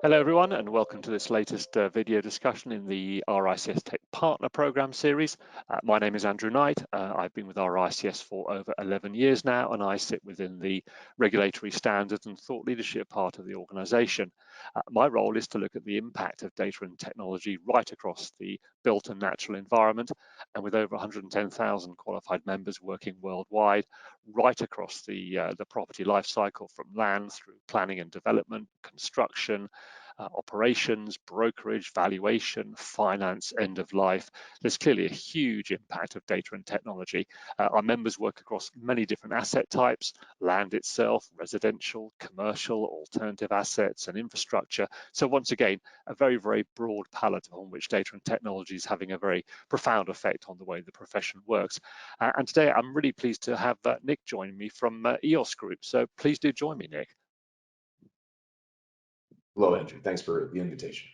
Hello everyone, and welcome to this latest video discussion in the RICS Tech Partner Program series. My name is Andrew Knight. I've been with RICS for over 11 years now, and I sit within the regulatory standards and thought leadership part of the organization. My role is to look at the impact of data and technology right across the built and natural environment, and with over 110,000 qualified members working worldwide, right across the property life cycle, from land through planning and development, construction, operations, brokerage, valuation, finance, end of life. There's clearly a huge impact of data and technology. Our members work across many different asset types: land itself, residential, commercial, alternative assets, and infrastructure. So once again, a very, very broad palette on which data and technology is having a very profound effect on the way the profession works. And today I'm really pleased to have Nick join me from EOS Group. So please do join me, Nick. Hello, Andrew. Thanks for the invitation.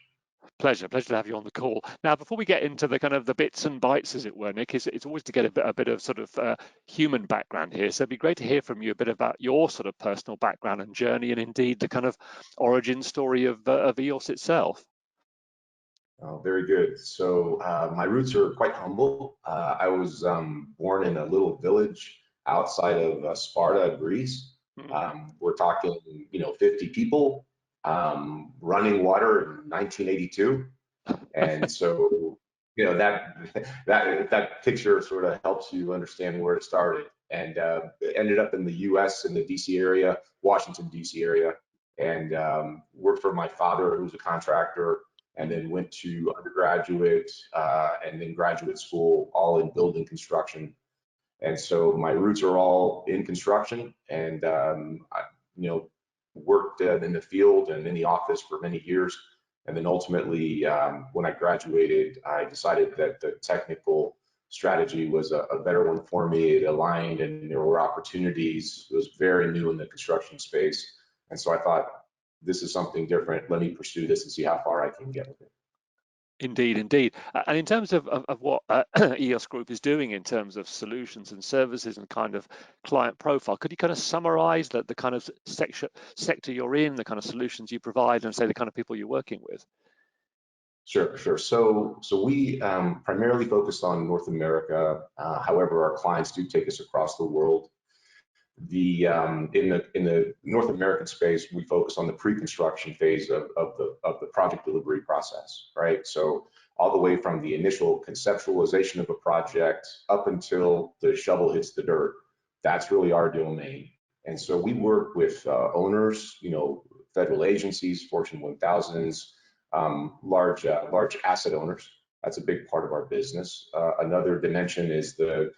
Pleasure to have you on the call. Now, before we get into the kind of the bits and bytes, as it were, Nick, it's always to get a bit of sort of human background here. So it'd be great to hear from you a bit about your sort of personal background and journey, and indeed the kind of origin story of EOS itself. Oh, very good. So my roots are quite humble. I was born in a little village outside of Sparta, Greece. We're talking, 50 people. Running water in 1982, and so that picture sort of helps you understand where it started. And ended up in the U.S. in the D.C. area, Washington D.C. area, and worked for my father, who was a contractor, and then went to undergraduate and then graduate school, all in building construction. And so my roots are all in construction, and worked in the field and in the office for many years. And then ultimately, when I graduated, I decided that the technical strategy was a better one for me. It aligned and there were opportunities. It was very new in the construction space. And so I thought, this is something different. Let me pursue this and see how far I can get with it. Indeed. And in terms of what EOS Group is doing in terms of solutions and services and kind of client profile, could you kind of summarize the kind of sector you're in, the kind of solutions you provide, and say the kind of people you're working with? Sure. So we primarily focus on North America. However, our clients do take us across the world. In the North American space, we focus on the pre-construction phase of the project delivery process, right? So all the way from the initial conceptualization of a project up until the shovel hits the dirt, that's really our domain. And so we work with owners, federal agencies, Fortune 1000s, large asset owners. That's a big part of our business. Another dimension is the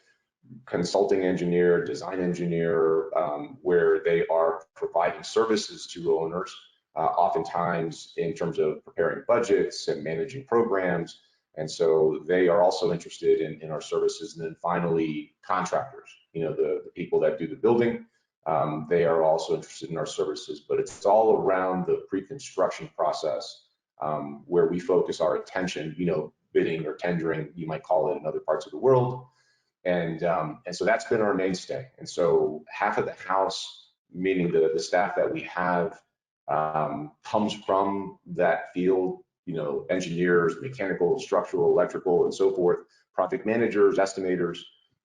consulting engineer, design engineer, where they are providing services to owners, oftentimes in terms of preparing budgets and managing programs. And so they are also interested in our services. And then finally, contractors, the people that do the building, they are also interested in our services. But it's all around the pre-construction process, where we focus our attention, bidding or tendering, you might call it in other parts of the world. And so that's been our mainstay. And so half of the house, meaning the staff that we have, comes from that field, engineers, mechanical, structural, electrical, and so forth, project managers, estimators.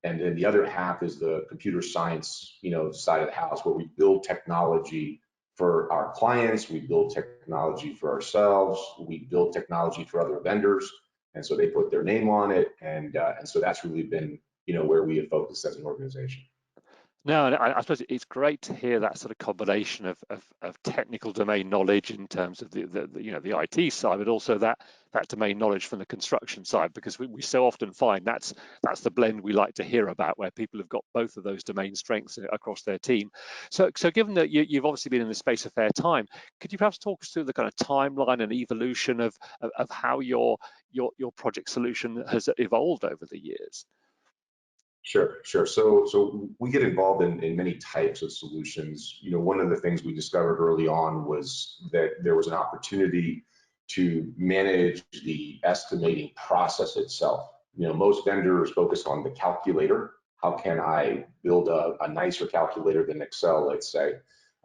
And then the other half is the computer science, side of the house, where we build technology for our clients, we build technology for ourselves, we build technology for other vendors. And so they put their name on it. And so that's really been where we have focused as an organization. No, and I suppose it's great to hear that sort of combination of technical domain knowledge in terms of the IT side, but also that domain knowledge from the construction side, because we so often find that's the blend we like to hear about, where people have got both of those domain strengths across their team. So given that you've obviously been in the space a fair time, could you perhaps talk us through the kind of timeline and evolution of how your project solution has evolved over the years? Sure. So we get involved in many types of solutions. One of the things we discovered early on was that there was an opportunity to manage the estimating process itself. Most vendors focus on the calculator. How can I build a nicer calculator than Excel, let's say?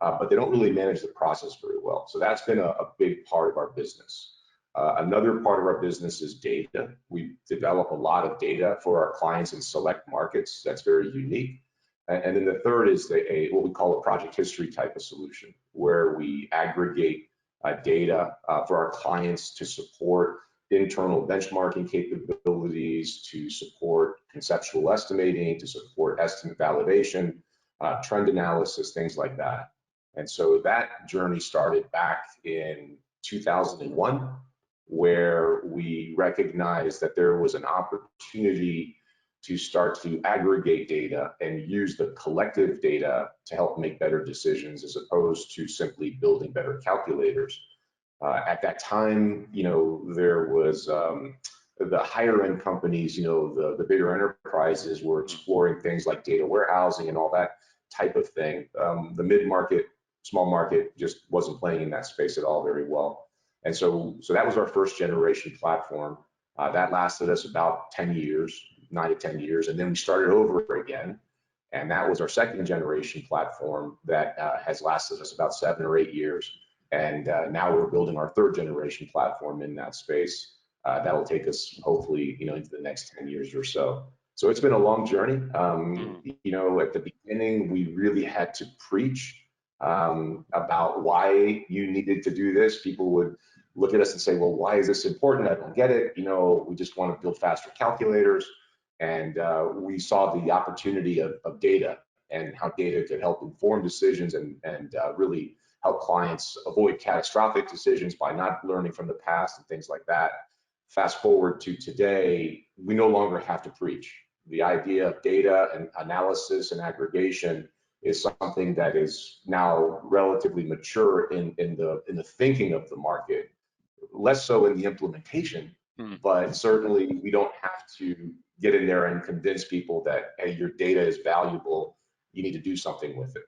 but they don't really manage the process very well. So that's been a big part of our business. Another part of our business is data. We develop a lot of data for our clients in select markets. That's very unique. And then the third is what we call a project history type of solution, where we aggregate data for our clients to support internal benchmarking capabilities, to support conceptual estimating, to support estimate validation, trend analysis, things like that. And so that journey started back in 2001, where we recognized that there was an opportunity to start to aggregate data and use the collective data to help make better decisions, as opposed to simply building better calculators. At that time, there was the higher end companies, the bigger enterprises were exploring things like data warehousing and all that type of thing. The mid-market, small market just wasn't playing in that space at all very well. And so that was our first generation platform. That lasted us about 10 years, 9 to 10 years. And then we started over again. And that was our second generation platform that has lasted us about 7 or 8 years. And now we're building our third generation platform in that space. That'll take us hopefully, into the next 10 years or so. So it's been a long journey. At the beginning, we really had to preach about why you needed to do this. People would look at us and say, well, why is this important? I don't get it. We just want to build faster calculators. And we saw the opportunity of data and how data could help inform decisions and really help clients avoid catastrophic decisions by not learning from the past and things like that. Fast forward to today, we no longer have to preach. The idea of data and analysis and aggregation is something that is now relatively mature in the thinking of the market, less so in the implementation, but certainly we don't have to get in there and convince people that, hey, your data is valuable, you need to do something with it.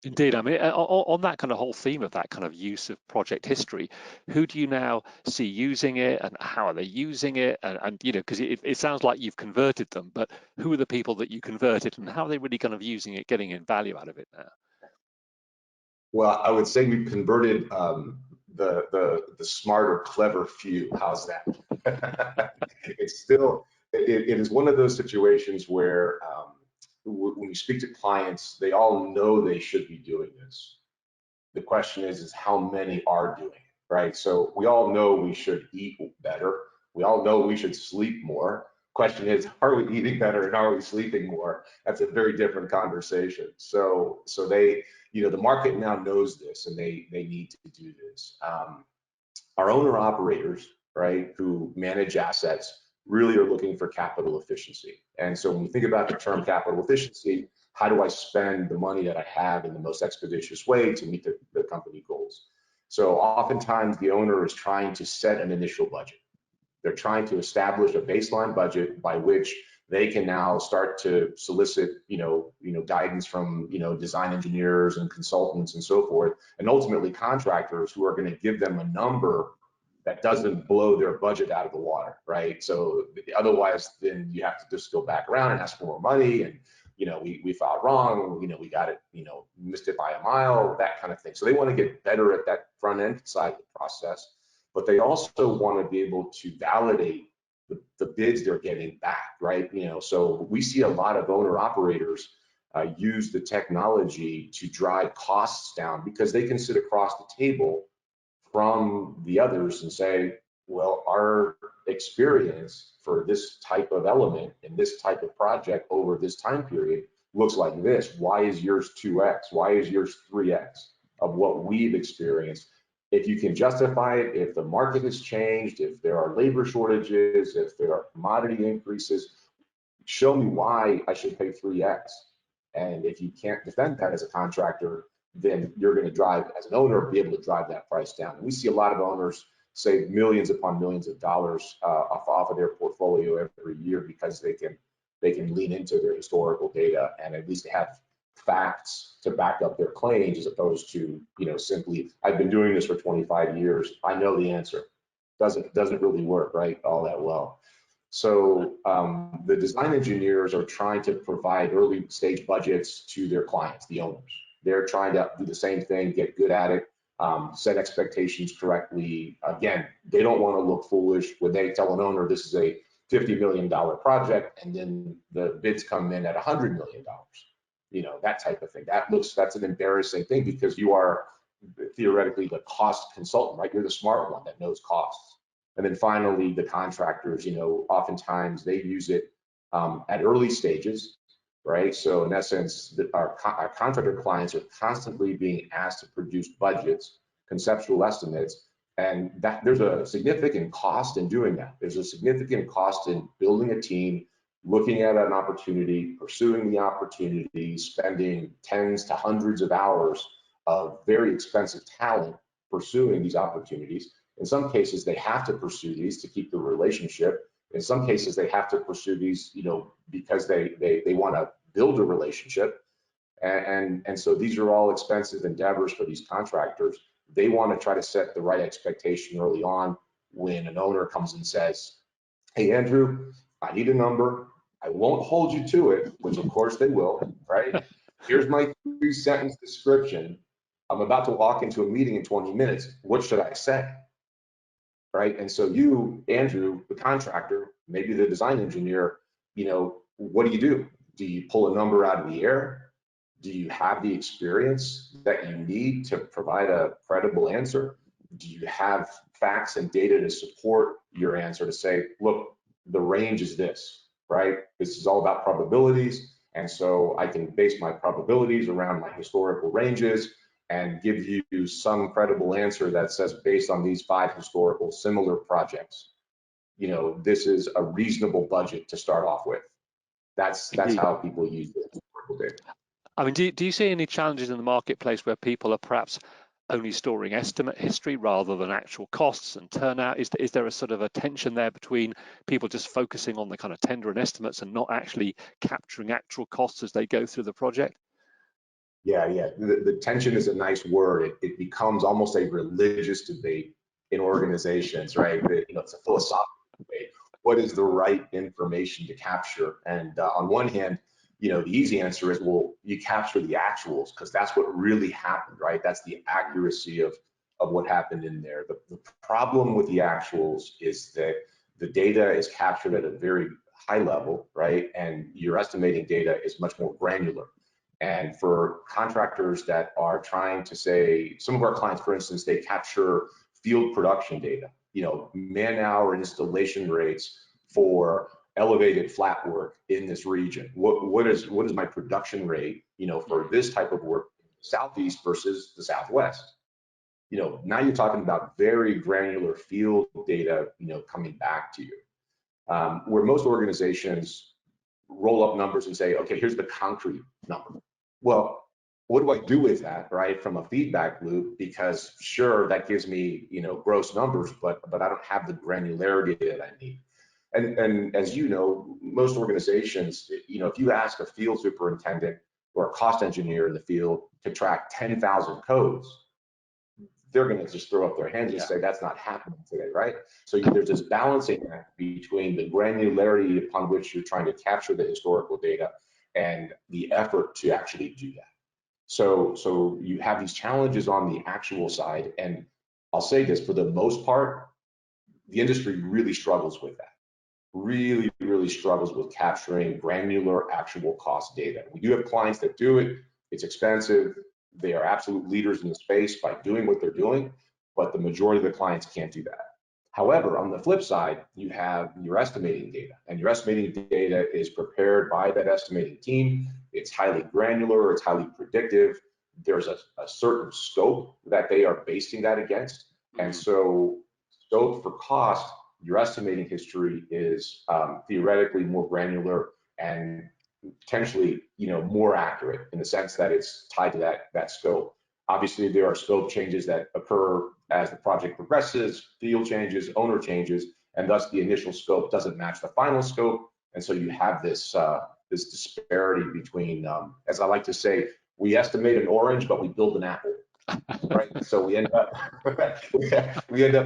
Indeed. I mean, on that kind of whole theme of that kind of use of project history, who do you now see using it, and how are they using it? And because it sounds like you've converted them, but who are the people that you converted, and how are they really kind of using it, getting in value out of it now? Well, I would say we've converted the smart or clever few. How's that? It's still, it is one of those situations where when you speak to clients, they all know they should be doing this. The question is how many are doing it, right? So we all know we should eat better. We all know we should sleep more. Question is, are we eating better and are we sleeping more? That's a very different conversation. So they, the market now knows this, and they need to do this. Our owner operators, right, who manage assets, really are looking for capital efficiency. And so when you think about the term capital efficiency, how do I spend the money that I have in the most expeditious way to meet the company goals? So oftentimes the owner is trying to set an initial budget. They're trying to establish a baseline budget by which they can now start to solicit, guidance from, design engineers and consultants and so forth, and ultimately contractors who are going to give them a number that doesn't blow their budget out of the water, right? So otherwise, then you have to just go back around and ask for more money, and we filed wrong, we got it, missed it by a mile, that kind of thing. So they want to get better at that front end side of the process, but they also want to be able to validate the bids they're getting back, right? So we see a lot of owner operators use the technology to drive costs down, because they can sit across the table from the others and say, well, our experience for this type of element in this type of project over this time period looks like this. Why is yours 2x? Why is yours 3x of what we've experienced? If you can justify it, if the market has changed, if there are labor shortages, if there are commodity increases, show me why I should pay 3x. And if you can't defend that as a contractor, then you're going to drive, as an owner, be able to drive that price down. And we see a lot of owners save millions upon millions of dollars off of their portfolio every year, because they can lean into their historical data and at least have facts to back up their claims, as opposed to simply, I've been doing this for 25 years, I know the answer. Doesn't really work, right, all that well. So the design engineers are trying to provide early stage budgets to their clients, the owners. They're trying to do the same thing, get good at it, set expectations correctly. Again, they don't want to look foolish when they tell an owner this is a $50 million project and then the bids come in at $100 million. You know, that type of thing. That's an embarrassing thing because you are theoretically the cost consultant, right? You're the smart one that knows costs. And then finally, the contractors, you know, oftentimes they use it at early stages, right? So in essence, our contractor clients are constantly being asked to produce budgets, conceptual estimates, and that there's a significant cost in doing that. There's a significant cost in building a team, looking at an opportunity, pursuing the opportunity, spending tens to hundreds of hours of very expensive talent pursuing these opportunities. In some cases, they have to pursue these to keep the relationship. In some cases, they have to pursue these, you know, because they want to build a relationship. And so these are all expensive endeavors for these contractors. They want to try to set the right expectation early on when an owner comes and says, hey, Andrew, I need a number. I won't hold you to it, which of course they will, right? Here's my 3-sentence description. I'm about to walk into a meeting in 20 minutes. What should I say? Right? And so you, Andrew, the contractor, maybe the design engineer, you know, what do? Do you pull a number out of the air? Do you have the experience that you need to provide a credible answer? Do you have facts and data to support your answer to say, look, the range is this, right? This is all about probabilities. And so I can base my probabilities around my historical ranges and give you some credible answer that says, based on these 5 historical similar projects, you know, this is a reasonable budget to start off with. That's how people use the historical data. I mean, do you see any challenges in the marketplace where people are perhaps only storing estimate history rather than actual costs and turnout? Is there a sort of a tension there between people just focusing on the kind of tender and estimates and not actually capturing actual costs as they go through the project? Yeah. The tension is a nice word. It becomes almost a religious debate in organizations, right? You know, it's a philosophical debate. What is the right information to capture? And on one hand, you know, the easy answer is, well, you capture the actuals because that's what really happened, right? That's the accuracy of what happened in there. The problem with the actuals is that the data is captured at a very high level, right? And your estimating data is much more granular. And for contractors that are trying to say, some of our clients, for instance, they capture field production data, you know, man-hour installation rates for elevated flat work in this region. What is my production rate, you know, for this type of work, Southeast versus the Southwest? You know, now you're talking about very granular field data, you know, coming back to you. Where most organizations roll up numbers and say, okay, here's the concrete number. Well, what do I do with that, right? From a feedback loop, because sure, that gives me, you know, gross numbers, but I don't have the granularity that I need. And as you know, most organizations, you know, if you ask a field superintendent or a cost engineer in the field to track 10,000 codes, they're going to just throw up their hands and say that's not happening today, right? So there's this balancing act between the granularity upon which you're trying to capture the historical data and the effort to actually do that. So you have these challenges on the actual side, and I'll say this, for the most part, the industry really struggles with that. Really struggles with capturing granular actual cost data. We do have clients that do it. It's expensive. They are absolute leaders in the space by doing what they're doing, but the majority of the clients can't do that. However, on the flip side, you have your estimating data, and your estimating data is prepared by that estimating team. It's highly granular, it's highly predictive. There's a certain scope that they are basing that against. And so scope for cost, your estimating history is theoretically more granular and potentially, you know, more accurate in the sense that it's tied to that scope. Obviously, there are scope changes that occur as the project progresses, field changes, owner changes, and thus the initial scope doesn't match the final scope. And so you have this this disparity between, as I like to say, we estimate an orange, but we build an apple. Right, so we end up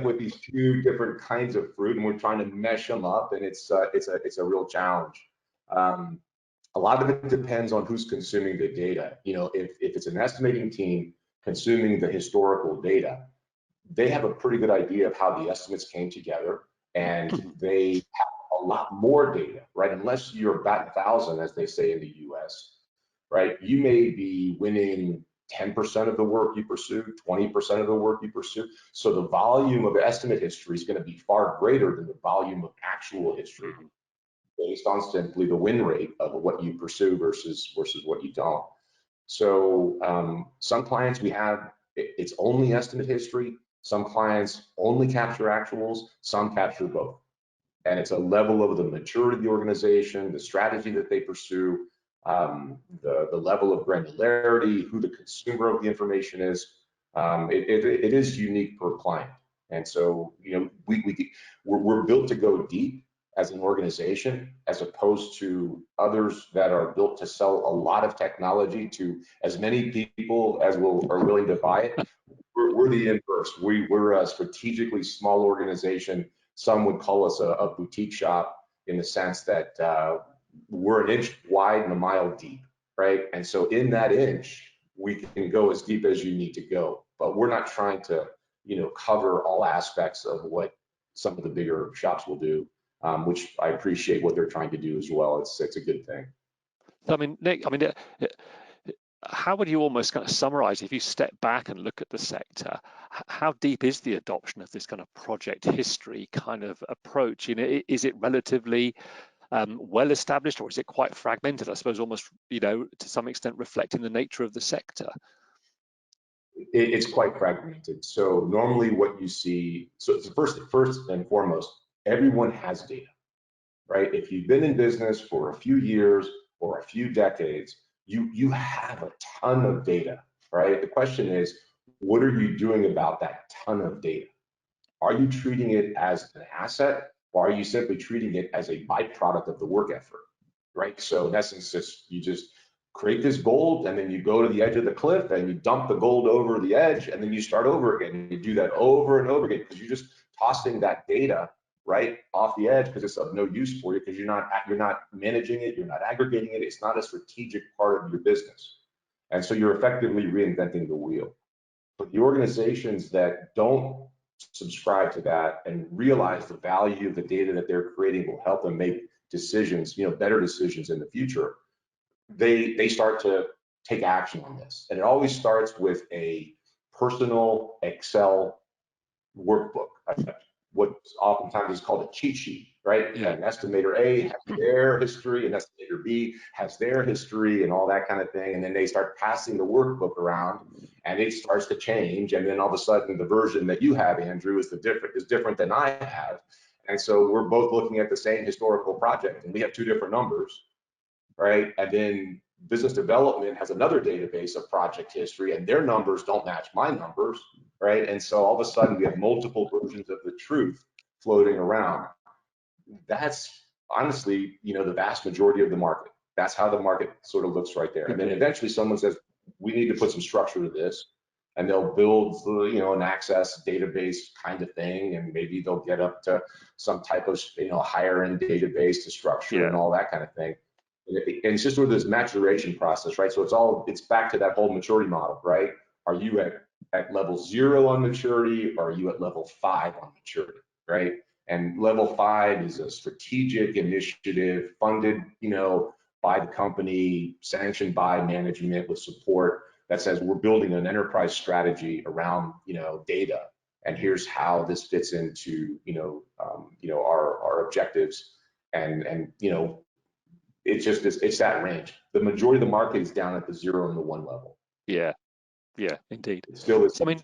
with these 2 different kinds of fruit, and we're trying to mesh them up, and it's a real challenge. A lot of it depends on who's consuming the data. You know, if it's an estimating team consuming the historical data, they have a pretty good idea of how the estimates came together, and they have a lot more data, right? Unless you're bat 1,000, as they say in the US, right? You may be winning 10% of the work you pursue, 20% of the work you pursue. So the volume of estimate history is going to be far greater than the volume of actual history, based on simply the win rate of what you pursue versus what you don't. So some clients we have, it's only estimate history. Some clients only capture actuals, some capture both. And it's a level of the maturity of the organization, the strategy that they pursue, the level of granularity, who the consumer of the information is. It is unique per client. And so, you know, we're built to go deep as an organization, as opposed to others that are built to sell a lot of technology to as many people as are willing to buy it. We're the inverse. We're a strategically small organization. Some would call us a boutique shop, in the sense that we're an inch wide and a mile deep, right? And so in that inch, we can go as deep as you need to go. But we're not trying to, you know, cover all aspects of what some of the bigger shops will do, which I appreciate what they're trying to do as well. It's a good thing. So, I mean, Nick, how would you almost kind of summarize, if you step back and look at the sector, how deep is the adoption of this kind of project history kind of approach? You know, is it relatively well established, or is it quite fragmented? I suppose almost, you know, to some extent reflecting the nature of the sector. It's quite fragmented. So normally what you see, so first and foremost, everyone has data, right? If you've been in business for a few years or a few decades, you have a ton of data, right? The question is, what are you doing about that ton of data? Are you treating it as an asset, or are you simply treating it as a byproduct of the work effort, right? So in essence, you just create this gold, and then you go to the edge of the cliff and you dump the gold over the edge, and then you start over again. And you do that over and over again, because you're just tossing that data right off the edge, because it's of no use for you, because you're not managing it, you're not aggregating it, it's not a strategic part of your business. And so you're effectively reinventing the wheel. But the organizations that don't subscribe to that and realize the value of the data that they're creating will help them make decisions, you know, better decisions in the future, they start to take action on this. And it always starts with a personal Excel workbook, what oftentimes is called a cheat sheet, right? Yeah. An estimator A has their history, an estimator B has their history, and all that kind of thing. And then they start passing the workbook around, and it starts to change. And then all of a sudden, the version that you have, Andrew, is different than I have. And so we're both looking at the same historical project, and we have two different numbers, right? And then business development has another database of project history, and their numbers don't match my numbers, right? And so all of a sudden we have multiple versions of the truth floating around. That's honestly, you know, the vast majority of the market. That's how the market sort of looks right there. And then eventually someone says, we need to put some structure to this, and they'll build, you know, an access database kind of thing, and maybe they'll get up to some type of, you know, higher end database to structure and all that kind of thing. And it's just sort of this maturation process, right? So it's back to that whole maturity model, right? Are you at level 0 on maturity, or are you at level 5 on maturity, right? And level 5 is a strategic initiative funded, you know, by the company, sanctioned by management with support, that says we're building an enterprise strategy around, you know, data, and here's how this fits into, our objectives, and you know, it's that range. The majority of the market is down at the 0 and the 1 level. Yeah, indeed. It still is. So, I mean,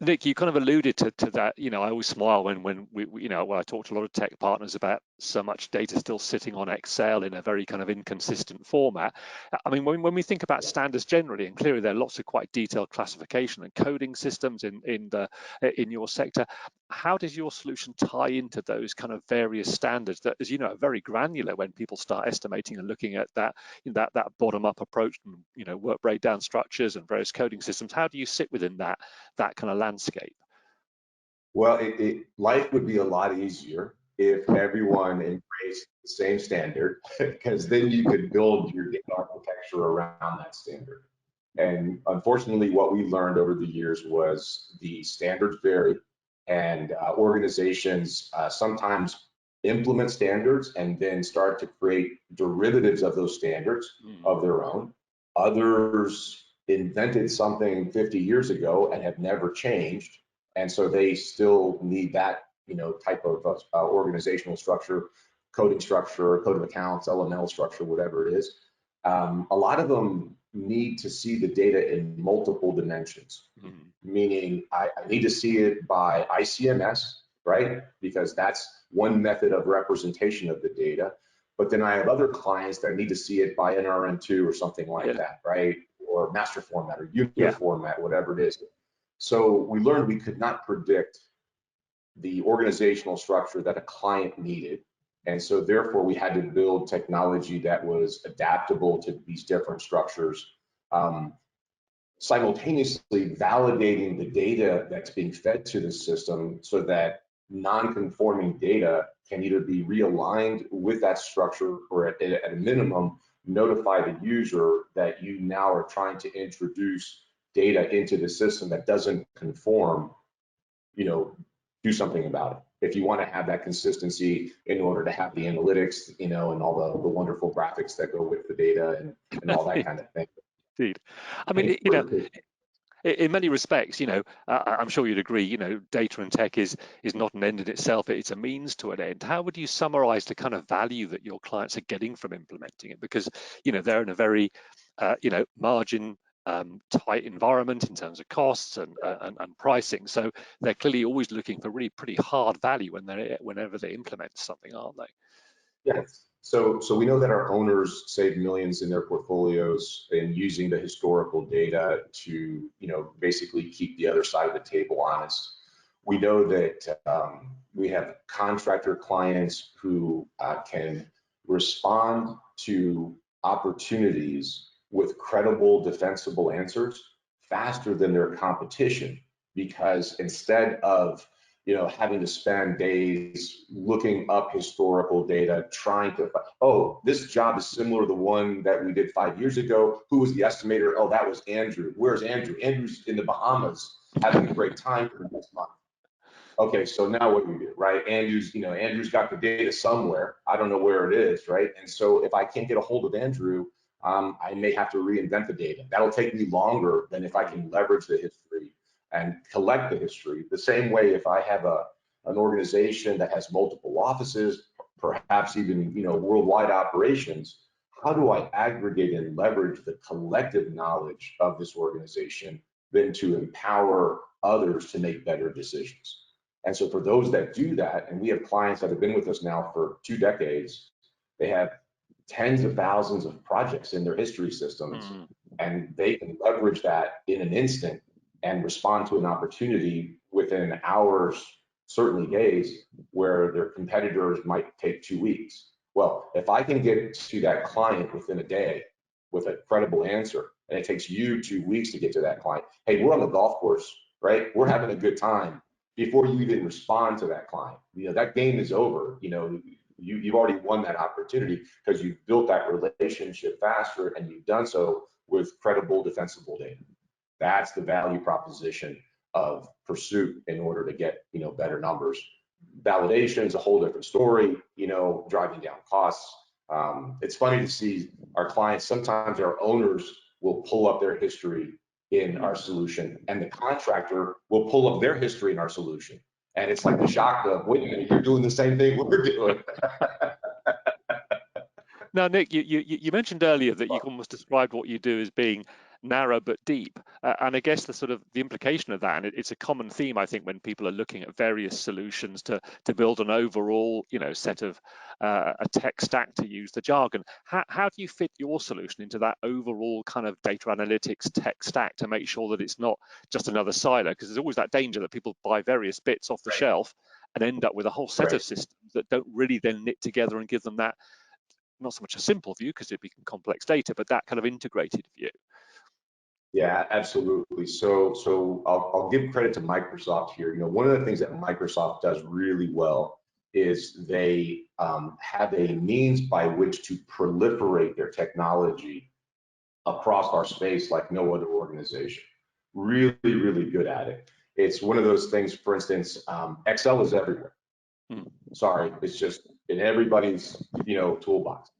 Nick, you kind of alluded to that. You know, I always smile when I talk to a lot of tech partners about so much data still sitting on Excel in a very kind of inconsistent format. I mean, when we think about standards generally, and clearly there are lots of quite detailed classification and coding systems in your sector, how does your solution tie into those kind of various standards that, as you know, are very granular when people start estimating and looking at that bottom-up approach, and, you know, work breakdown structures and various coding systems? How do you sit within that kind of landscape? Well, life would be a lot easier if everyone embraced the same standard, because then you could build your data architecture around that standard. And unfortunately, what we learned over the years was the standards vary, and organizations sometimes implement standards and then start to create derivatives of those standards of their own. Others invented something 50 years ago and have never changed, and so they still need that type of organizational structure, coding structure, code of accounts, LML structure, whatever it is. A lot of them need to see the data in multiple dimensions, meaning I need to see it by ICMS, right? Because that's one method of representation of the data. But then I have other clients that need to see it by NRM2 or something like that, right? Or master format or unit format, whatever it is. So we learned we could not predict the organizational structure that a client needed. And so therefore we had to build technology that was adaptable to these different structures, simultaneously validating the data that's being fed to the system so that non-conforming data can either be realigned with that structure or at a minimum notify the user that you now are trying to introduce data into the system that doesn't conform, do something about it. If you want to have that consistency in order to have the analytics, and all the wonderful graphics that go with the data and all that kind of thing. Indeed. I mean, in many respects, I'm sure you'd agree, data and tech is not an end in itself, it's a means to an end. How would you summarize the kind of value that your clients are getting from implementing it? Because, they're in a very, margin tight environment in terms of costs and pricing. So they're clearly always looking for really pretty hard value whenever they implement something, aren't they? Yes. So we know that our owners save millions in their portfolios in using the historical data to, basically keep the other side of the table honest. We know that we have contractor clients who can respond to opportunities with credible, defensible answers faster than their competition, because instead of having to spend days looking up historical data, trying to, this job is similar to the one that we did 5 years ago. Who was the estimator? Oh, that was Andrew. Where's Andrew? Andrew's in the Bahamas having a great time for this month. Okay, so now what do we do, right? Andrew's got the data somewhere. I don't know where it is, right? And so if I can't get a hold of Andrew, I may have to reinvent the data. That'll take me longer than if I can leverage the history and collect the history. The same way, if I have an organization that has multiple offices, perhaps even worldwide operations, how do I aggregate and leverage the collective knowledge of this organization then to empower others to make better decisions? And so for those that do that, and we have clients that have been with us now for 2 decades, they have tens of thousands of projects in their history systems, and they can leverage that in an instant and respond to an opportunity within hours, certainly days, where their competitors might take 2 weeks. Well, if I can get to that client within a day with a credible answer, and it takes you 2 weeks to get to that client, hey, we're on the golf course, right? We're having a good time. Before you even respond to that client, that game is over. You've already won that opportunity because you've built that relationship faster, and you've done so with credible, defensible data. That's the value proposition of Pursuit in order to get better numbers. Validation is a whole different story. Driving down costs. It's funny to see our clients. Sometimes our owners will pull up their history in our solution, and the contractor will pull up their history in our solution. And it's like the shock of, wait a minute, you're doing the same thing we're doing. Now, Nick, you mentioned earlier that you almost described what you do as being narrow but deep, and I guess the implication of that, and it's a common theme, I think, when people are looking at various solutions to build an overall, set of a tech stack, to use the jargon. How do you fit your solution into that overall kind of data analytics tech stack to make sure that it's not just another silo? Because there's always that danger that people buy various bits off the shelf and end up with a whole set of systems that don't really then knit together and give them that, not so much a simple view because it'd be complex data, but that kind of integrated view. Yeah, absolutely. So I'll give credit to Microsoft here. One of the things that Microsoft does really well is they have a means by which to proliferate their technology across our space like no other organization. Really, really good at it. It's one of those things, for instance, Excel is everywhere. Sorry, it's just in everybody's, toolbox.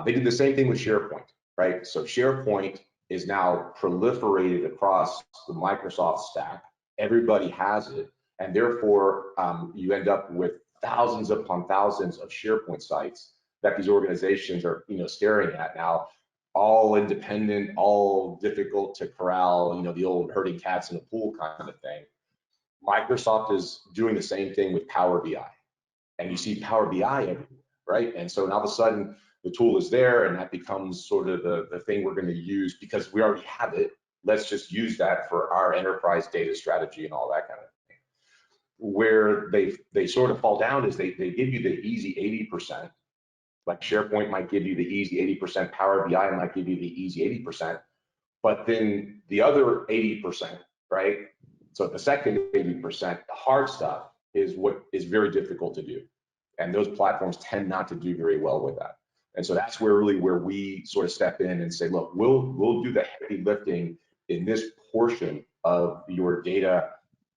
They did the same thing with SharePoint, right? So SharePoint is now proliferated across the Microsoft stack. Everybody has it, and therefore you end up with thousands upon thousands of SharePoint sites that these organizations are, staring at now, all independent, all difficult to corral, the old herding cats in a pool kind of thing. Microsoft is doing the same thing with Power BI, and you see Power BI everywhere, right? And so all of a sudden the tool is there, and that becomes sort of the thing we're going to use because we already have it. Let's just use that for our enterprise data strategy and all that kind of thing. Where they sort of fall down is they give you the easy 80%, like SharePoint might give you the easy 80%, Power BI might give you the easy 80%, but then the other 80%, right? So the second 80%, the hard stuff is what is very difficult to do. And those platforms tend not to do very well with that. And so that's where we sort of step in and say, look, we'll do the heavy lifting in this portion of your data,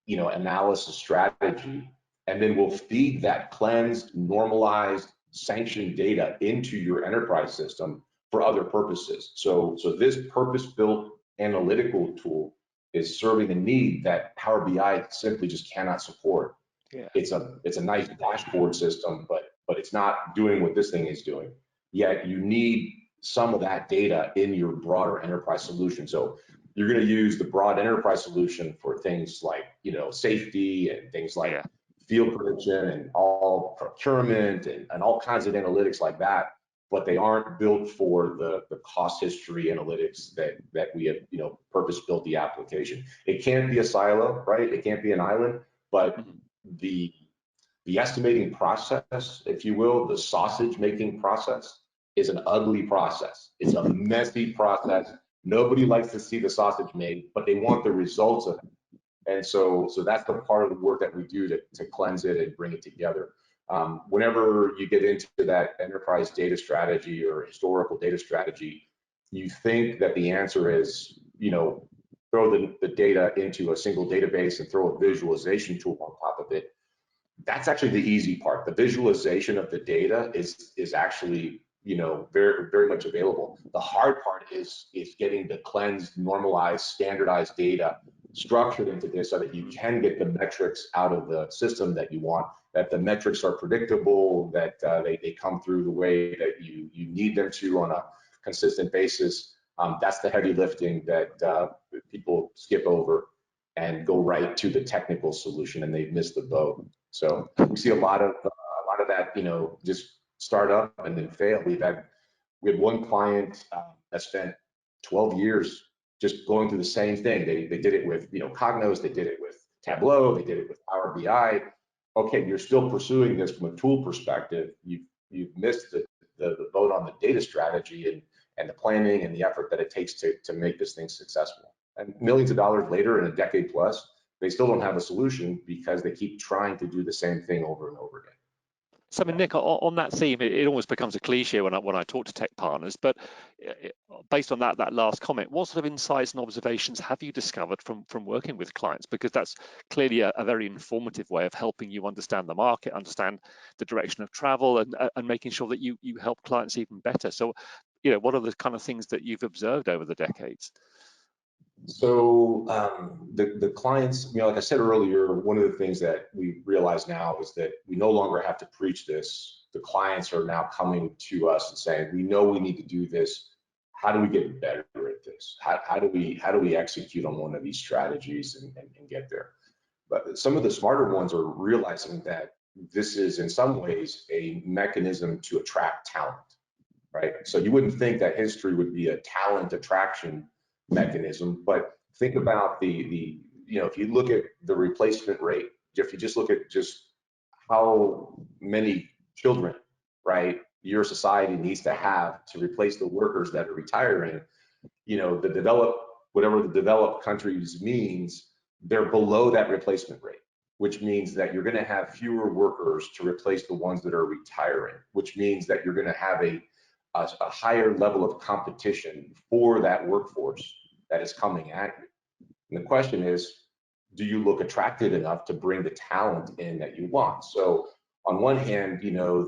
analysis strategy, and then we'll feed that cleansed, normalized, sanctioned data into your enterprise system for other purposes. So this purpose-built analytical tool is serving a need that Power BI simply just cannot support. Yeah. It's a nice dashboard system, but it's not doing what this thing is doing. Yet you need some of that data in your broader enterprise solution. So you're going to use the broad enterprise solution for things like, safety and things like field prediction and all procurement and all kinds of analytics like that, but they aren't built for the cost history analytics that we have, purpose built the application. It can't be a silo, right? It can't be an island, but the estimating process, if you will, the sausage making process is an ugly process. It's a messy process. Nobody likes to see the sausage made, but they want the results of it. And so that's the part of the work that we do to cleanse it and bring it together. Whenever you get into that enterprise data strategy or historical data strategy, you think that the answer is, throw the data into a single database and throw a visualization tool on top of it. That's actually the easy part. The visualization of the data is actually, very, very much available. The hard part is getting the cleansed, normalized, standardized data structured into this so that you can get the metrics out of the system that you want, that the metrics are predictable, that they come through the way that you need them to on a consistent basis. That's the heavy lifting that people skip over and go right to the technical solution, and they've missed the boat. So we see a lot of that, just start up and then fail. We had one client that spent 12 years just going through the same thing. They did it with Cognos, they did it with Tableau, they did it with Power BI. Okay, you're still pursuing this from a tool perspective. You've missed the boat on the data strategy and the planning and the effort that it takes to make this thing successful. And millions of dollars later, in a decade plus, they still don't have a solution because they keep trying to do the same thing over and over again. So, Nick, on that theme, it almost becomes a cliche when I talk to tech partners, but based on that last comment, what sort of insights and observations have you discovered from working with clients? Because that's clearly a very informative way of helping you understand the market, understand the direction of travel, and making sure that you help clients even better. So, what are the kind of things that you've observed over the decades? So the clients, like I said earlier, one of the things that we realize now is that we no longer have to preach this. The clients are now coming to us and saying, we know we need to do this. How do we get better at this? How do we execute on one of these strategies and get there? But some of the smarter ones are realizing that this is in some ways a mechanism to attract talent, right? So you wouldn't think that history would be a talent attraction mechanism, but think about if you look at the replacement rate, if you just look at just how many children, right, your society needs to have to replace the workers that are retiring, whatever the developed countries means, they're below that replacement rate. which means that you're going to have fewer workers to replace the ones that are retiring, which means that you're going to have a higher level of competition for that workforce that is coming at you. And the question is, do you look attractive enough to bring the talent in that you want? So on one hand, you know,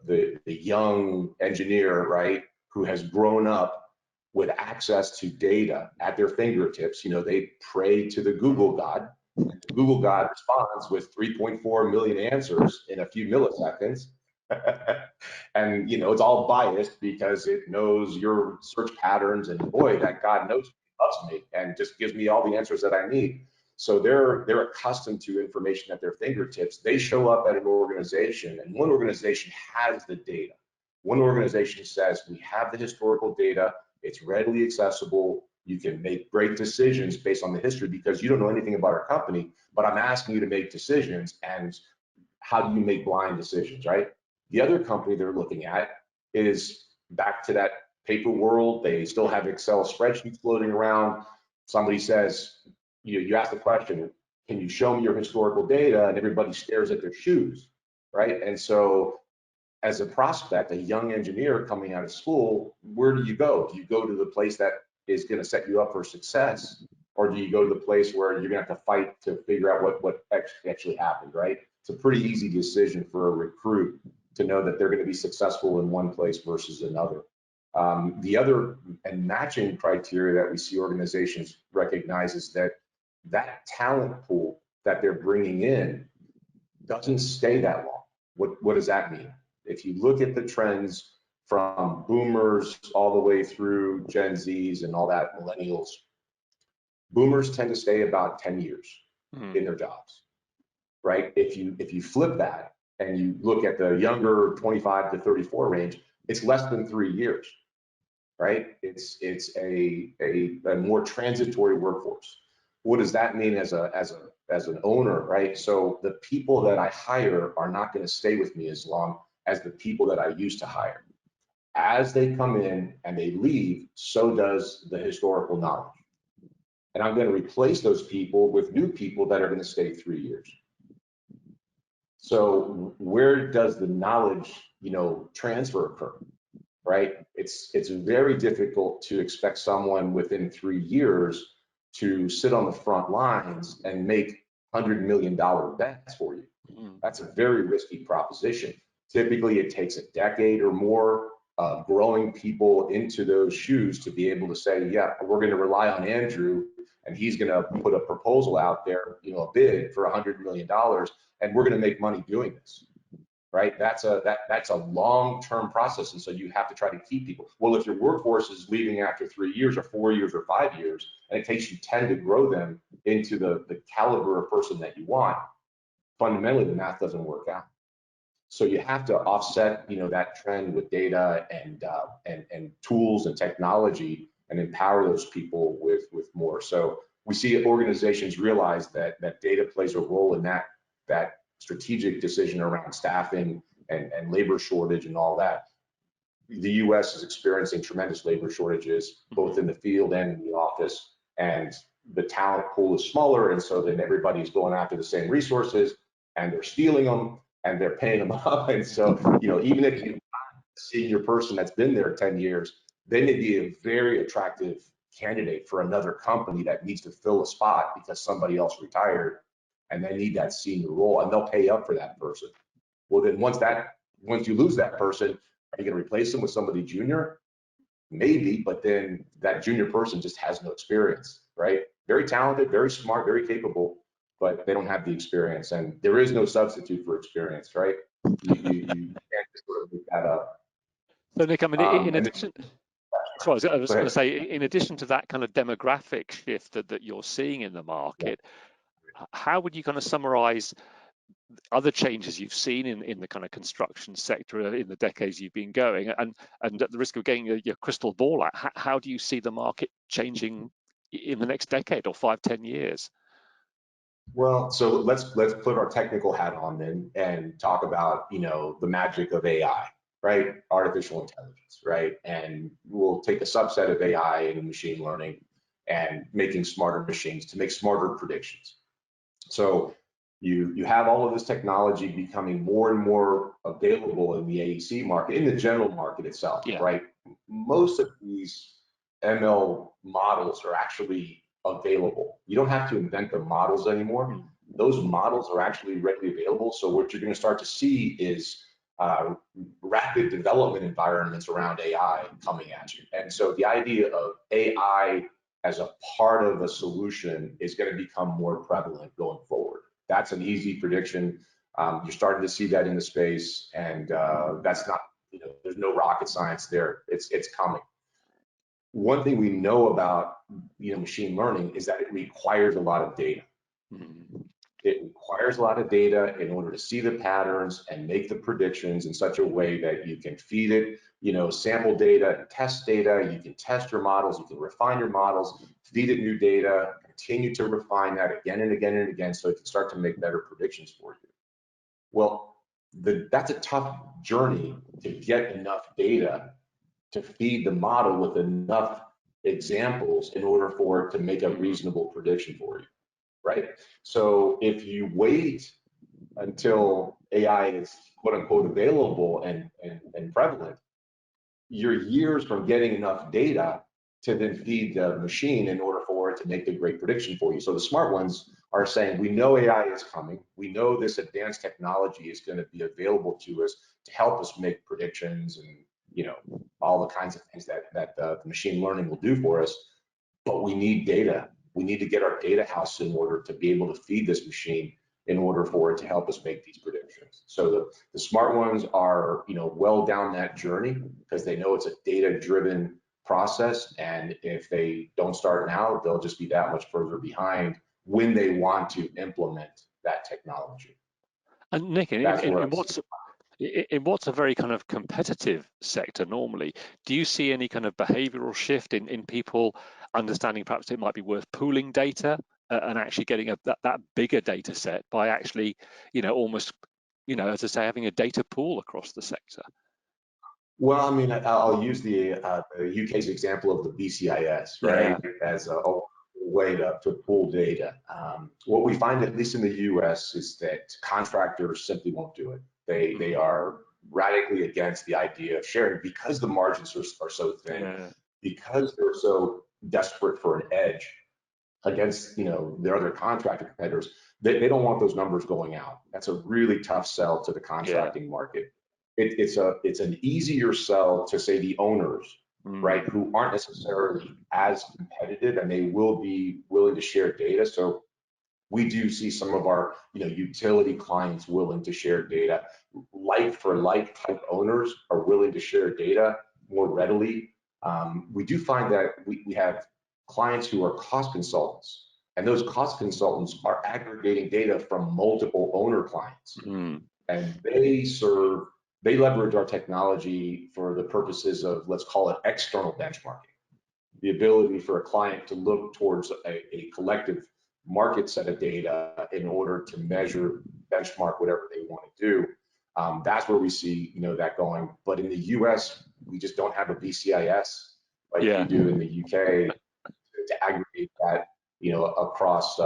the young engineer, right, who has grown up with access to data at their fingertips, you know, they pray to the Google God. The Google God responds with 3.4 million answers in a few milliseconds. And, you know, it's all biased because it knows your search patterns, and boy, that God knows me, loves me, and just gives me all the answers that I need. So they're accustomed to information at their fingertips. They show up at an organization, and one organization has the data. One organization says, we have the historical data, it's readily accessible, you can make great decisions based on the history because you don't know anything about our company, but I'm asking you to make decisions, and how do you make blind decisions, right? The other company they're looking at is back to that paper world. They still have Excel spreadsheets floating around. Somebody says, you ask the question, can you show me your historical data? And everybody stares at their shoes, right? And so as a prospect, a young engineer coming out of school, where do you go? Do you go to the place that is going to set you up for success? Or do you go to the place where you're going to have to fight to figure out what actually happened, right? It's a pretty easy decision for a recruit to know that they're going to be successful in one place versus another. The other and matching criteria that we see organizations recognize is that that talent pool that they're bringing in doesn't stay that long. What does that mean? If you look at the trends from boomers all the way through Gen Zs and all that, millennials, boomers tend to stay about 10 years in their jobs, right? If you flip that and you look at the younger 25 to 34 range, it's less than 3 years, right? It's a more transitory workforce. What does that mean as an owner, right? So the people that I hire are not going to stay with me as long as the people that I used to hire. As they come in and they leave, so does the historical knowledge. And I'm going to replace those people with new people that are going to stay 3 years. So where does the knowledge, you know, transfer occur, right? It's very difficult to expect someone within 3 years to sit on the front lines and make $100 million bets for you. That's a very risky proposition. Typically, it takes a decade or more growing people into those shoes to be able to say, yeah, we're going to rely on Andrew, and he's going to put a proposal out there, you know, a bid for $100 million, and we're going to make money doing this. Right? That's a long-term process, and so you have to try to keep people. Well, if your workforce is leaving after 3 years or 4 years or 5 years, and it takes you 10 to grow them into the caliber of person that you want, fundamentally the math doesn't work out. So you have to offset, you know, that trend with data and tools and technology, and empower those people with more. So we see organizations realize that data plays a role in that strategic decision around staffing and labor shortage and all that. The US is experiencing tremendous labor shortages, both in the field and in the office, and the talent pool is smaller, and so then everybody's going after the same resources, and they're stealing them, and they're paying them up. And so, you know, even if you're not a senior person that's been there 10 years, they may be a very attractive candidate for another company that needs to fill a spot because somebody else retired, and they need that senior role, and they'll pay up for that person. Well, then once you lose that person, are you going to replace them with somebody junior? Maybe, but then that junior person just has no experience, right? Very talented, very smart, very capable, but they don't have the experience, and there is no substitute for experience, right? You can't just sort of make that up. So Nick, I mean, in addition, so I was going to say, in addition to that kind of demographic shift that you're seeing in the market, how would you kind of summarize other changes you've seen in the kind of construction sector in the decades you've been going, and at the risk of getting your crystal ball out, how do you see the market changing in the next decade or 5-10 years? Well, so let's put our technical hat on then and talk about, you know, the magic of AI, right? Artificial intelligence, right? And we'll take a subset of AI and machine learning and making smarter machines to make smarter predictions. So You have all of this technology becoming more and more available in the AEC market, in the general market itself, Yeah. right? Most of these ML models are actually available. You don't have to invent the models anymore. Those models are actually readily available. So what you're going to start to see is rapid development environments around AI coming at you. And so the idea of AI as a part of a solution is going to become more prevalent going forward. That's an easy prediction. You're starting to see that in the space, and that's not, there's no rocket science there. It's coming. One thing we know about, machine learning is that it requires a lot of data. It requires a lot of data in order to see the patterns and make the predictions in such a way that you can feed it, sample data and test data. You can test your models, you can refine your models, feed it new data, continue to refine that again and again and again so it can start to make better predictions for you. Well, that's a tough journey to get enough data to feed the model with enough examples in order for it to make a reasonable prediction for you. Right? So if you wait until AI is quote unquote available and prevalent, you're years from getting enough data to then feed the machine in order for it to make the great prediction for you. So the smart ones are saying, we know AI is coming. We know this advanced technology is going to be available to us to help us make predictions and all the kinds of things that the machine learning will do for us. But we need data. We need to get our data house in order to be able to feed this machine in order for it to help us make these predictions. So the smart ones are, well down that journey because they know it's a data-driven process, and if they don't start now, they'll just be that much further behind when they want to implement that technology. And Nick, in what's a very kind of competitive sector normally, do you see any kind of behavioral shift in people understanding perhaps it might be worth pooling data and actually getting that bigger data set by actually, almost, as I say, having a data pool across the sector? Well, I mean, I'll use the UK's example of the BCIS, right, as a way to pool data. What we find, at least in the US, is that contractors simply won't do it. They are radically against the idea of sharing because the margins are so thin, because they're so desperate for an edge against their other contractor competitors. They don't want those numbers going out. That's a really tough sell to the contracting market. It's an easier sell to, say, the owners, right, who aren't necessarily as competitive, and they will be willing to share data. So we do see some of our utility clients willing to share data. Like for like type owners are willing to share data more readily. We do find that we have clients who are cost consultants, and those cost consultants are aggregating data from multiple owner clients, and they leverage our technology for the purposes of, let's call it, external benchmarking. The ability for a client to look towards a collective market set of data in order to measure, benchmark whatever they want to do. That's where we see that going. But in the US, we just don't have a BCIS like you do in the UK to aggregate that across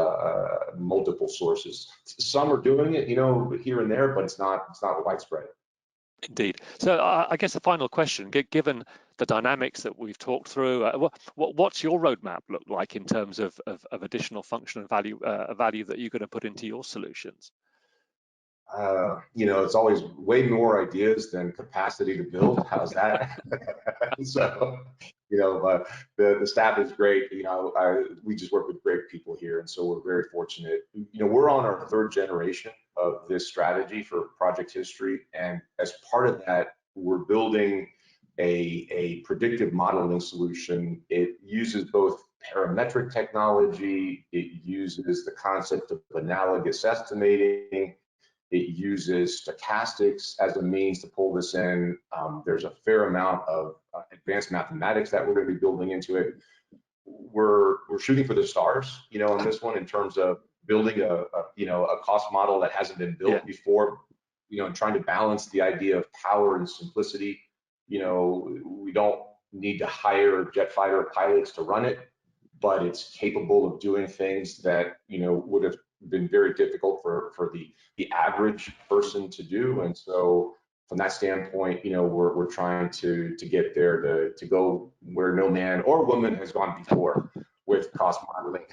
multiple sources. Some are doing it here and there, but it's not widespread. Indeed. So I guess the final question, given the dynamics that we've talked through, what's your roadmap look like in terms of additional function and value that you're going to put into your solutions? It's always way more ideas than capacity to build. How's that? So, the staff is great. We just work with great people here, and so we're very fortunate. We're on our third generation of this strategy for project history, and as part of that, we're building a predictive modeling solution. It uses both parametric technology. It uses the concept of analogous estimating. It uses stochastics as a means to pull this in. There's a fair amount of advanced mathematics that we're going to be building into it. We're shooting for the stars, on this one in terms of building a cost model that hasn't been built before, and trying to balance the idea of power and simplicity. We don't need to hire jet fighter pilots to run it, but it's capable of doing things that would have been very difficult for the average person to do. And so from that standpoint, we're trying to get there to go where no man or woman has gone before with cost modeling.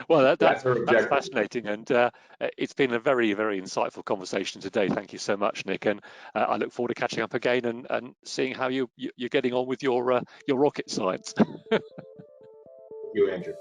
Well, That's our that's objective. fascinating, and it's been a very, very insightful conversation today. Thank you so much, Nick, and I look forward to catching up again and seeing how you're getting on with your rocket science. Thank you, Andrew.